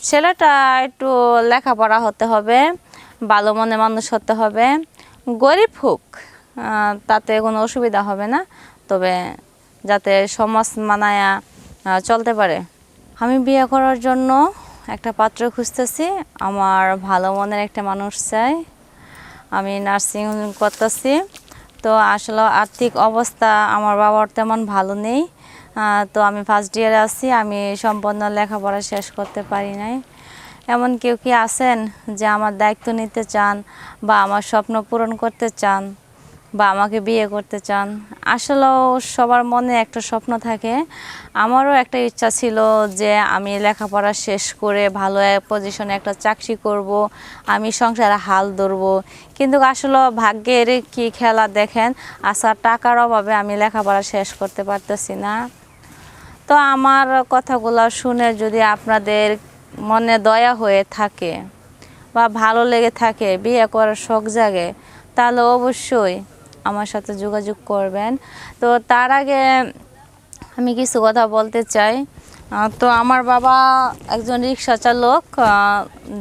ছেলেটা একটু লেখাপড়া হতে হবে, ভালো মনে মানুষ হতে হবে, গরিব হোক তাতে কোনো অসুবিধা হবে না, তবে যাতে সমাজ মানায়া চলতে পারে। আমি বিয়ে করার জন্য একটা পাত্র খুঁজতেছি, আমার ভালো মনের একটা মানুষ চাই। আমি নার্সিং করতেছি, তো আসলে আর্থিক অবস্থা আমার বাবার তেমন ভালো নেই। তো আমি ফার্স্ট ইয়ারে আছি, আমি সম্পূর্ণ লেখাপড়া শেষ করতে পারি নাই। এমন কেউ কি আছেন যে আমার দায়িত্ব নিতে চান বা আমার স্বপ্ন পূরণ করতে চান বা আমাকে বিয়ে করতে চান? আসলেও সবার মনে একটা স্বপ্ন থাকে। আমারও একটা ইচ্ছা ছিল যে আমি লেখাপড়া শেষ করে ভালো এক পজিশনে একটা চাকরি করব, আমি সংসারে হাল ধরবো, কিন্তু আসলে ভাগ্যের কি খেলা দেখেন, আচ্ছা টাকার অভাবে আমি লেখাপড়া শেষ করতে পারতেছি না। তো আমার কথাগুলো শুনে যদি আপনাদের মনে দয়া হয়ে থাকে বা ভালো লেগে থাকে, বিয়ে করার শখ জাগে, তাহলে অবশ্যই আমার সাথে যোগাযোগ করবেন। তো তার আগে আমি কিছু কথা বলতে চাই। তো আমার বাবা একজন রিক্সা চালক,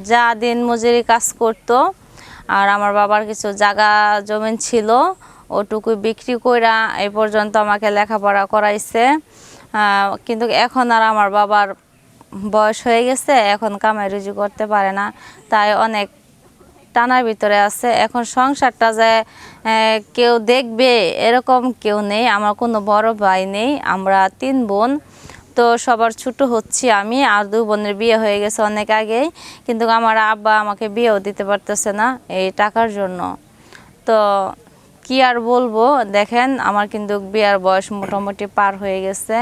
যা দিন মজুরি কাজ করত, আর আমার বাবার কিছু জায়গা জমিন ছিল, ওটুকু বিক্রি কইরা এই পর্যন্ত আমাকে লেখাপড়া করাইছে। কিন্তু এখন আর আমার বাবার বয়স হয়ে গেছে, এখন কামাই রুজি করতে পারে না, তাই অনেক টানার ভিতরে আছে। এখন সংসারটা যে কেউ দেখবে এরকম কেউ নেই, আমার কোনো বড় ভাই নেই, আমরা 3 বোন। তো সবার ছোট হচ্ছি আমি, আর 2 বোনের বিয়ে হয়ে গেছে অনেক আগেই, কিন্তু আমার আব্বা আমাকে বিয়েও দিতে পারতেছে না এই টাকার জন্য। তো কি আর বলবো, দেখেন আমার কিন্তু বিয়ার বয়স মোটামুটি পার হয়ে গেছে।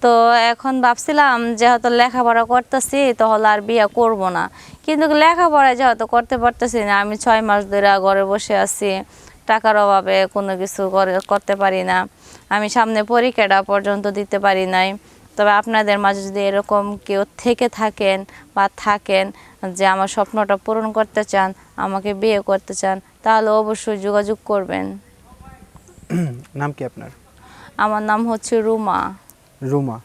তো এখন ভাবছিলাম যেহেতু লেখাপড়া করতেছি তাহলে আর বিয়ে করব না, কিন্তু লেখাপড়া যেহেতু করতে পারতেছি না, আমি 6 মাস ধরে ঘরে বসে আছি, টাকার অভাবে কোনো কিছু করতে পারি না। আমি সামনে পরীক্ষাটা পর্যন্ত দিতে পারি নাই। তবে আপনাদের মাঝে যদি এরকম কেউ থেকে থাকেন বা থাকেন যে আমার স্বপ্নটা পূরণ করতে চান, আমাকে বিয়ে করতে চান, তাহলে অবশ্যই যোগাযোগ করবেন। নাম কি আপনার? আমার নাম হচ্ছে রুমা। রুমা।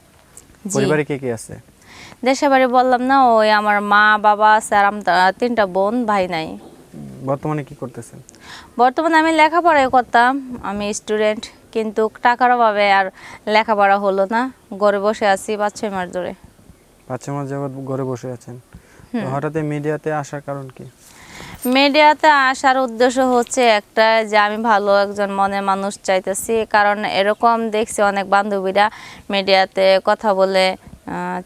পরিবারে কে কে আছে? দেশে বাড়ি বললাম না, ওই আমার মা বাবা আছে, আর আমরা 3টা বোন, ভাই নাই। বর্তমানে কি করতেছেন? বর্তমানে আমি লেখাপড়াই করতাম, আমি স্টুডেন্ট, কিন্তু টাকার অভাবে আর লেখাপড়া হলো না, ঘরে বসে আছি 5-6 মাস ধরে। 5 মাস যাবত ঘরে বসে আছেন, তো হঠাৎ মিডিয়াতে আসার কারণ কি? মিডিয়াতে আসার উদ্দেশ্য হচ্ছে একটা, যে আমি ভালো একজন মনের মানুষ চাইতেছি, কারণ এরকম দেখছি অনেক বান্ধবীরা মিডিয়াতে কথা বলে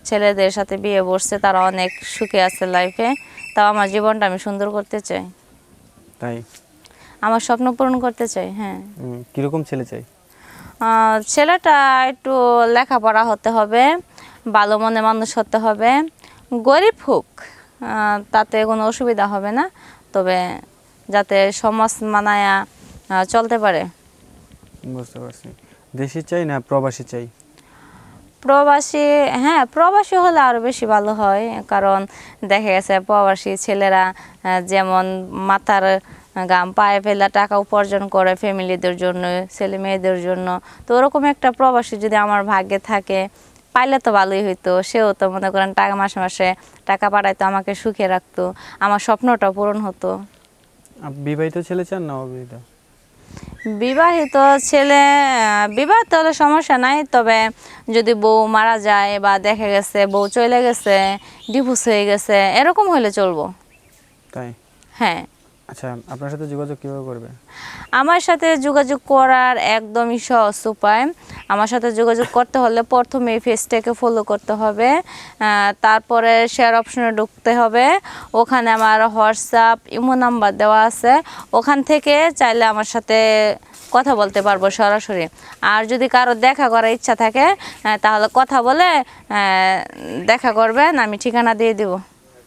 ছেলেদের সাথে বিয়ে বসছে, তারা অনেক সুখে আছে লাইফে। তাও আমার জীবনটা আমি সুন্দর করতে চাই, তাই আমার স্বপ্ন পূরণ করতে চাই। হ্যাঁ। কিরকম ছেলে চাই? ছেলেটা একটু লেখাপড়া হতে হবে, ভালো মনে মানুষ হতে হবে, গরিব হোক তাতে কোনো অসুবিধা হবে না, তবে যাতে সমাজ মানায়া চলতে পারে। বুঝতে পারছি। দেশি চাই না প্রবাসী চাই? প্রবাসী, হ্যাঁ প্রবাসী হলে আরও বেশি ভালো হয়, কারণ দেখা গেছে প্রবাসী ছেলেরা যেমন মাথার গাম পায়ে ফেলা টাকা উপার্জন করে ফ্যামিলিদের জন্য, ছেলে মেয়েদের জন্য, তো ওরকম একটা প্রবাসী যদি আমার ভাগ্যে থাকে, পাইলে তো ভালোই হইতো। সেও তো মনে করেন টাকা মাসে মাসে টাকা পাঠাইতো, আমাকে সুখে রাখতো, আমার স্বপ্নটা পূরণ হতো। বিবাহিত ছেলে চান না অবিবাহিত? বিবাহিত ছেলে, বিবাহিত হলে সমস্যা নাই, তবে যদি বউ মারা যায় বা দেখা গেছে বউ চলে গেছে, ডিভোর্স হয়ে গেছে, এরকম হলে চলবো। তাই? হ্যাঁ। আচ্ছা, আপনার সাথে যোগাযোগ কিভাবে করবে? আমার সাথে যোগাযোগ করার একদমই সহজ উপায়। আমার সাথে যোগাযোগ করতে হলে প্রথমে এই পেজটাকে ফলো করতে হবে, তারপরে শেয়ার অপশনে ঢুকতে হবে, ওখানে আমার হোয়াটসঅ্যাপ ইমো নাম্বার দেওয়া আছে, ওখান থেকে চাইলে আমার সাথে কথা বলতে পারবো সরাসরি। আর যদি কারো দেখা করার ইচ্ছা থাকে তাহলে কথা বলে দেখা করবেন, আমি ঠিকানা দিয়ে দিব।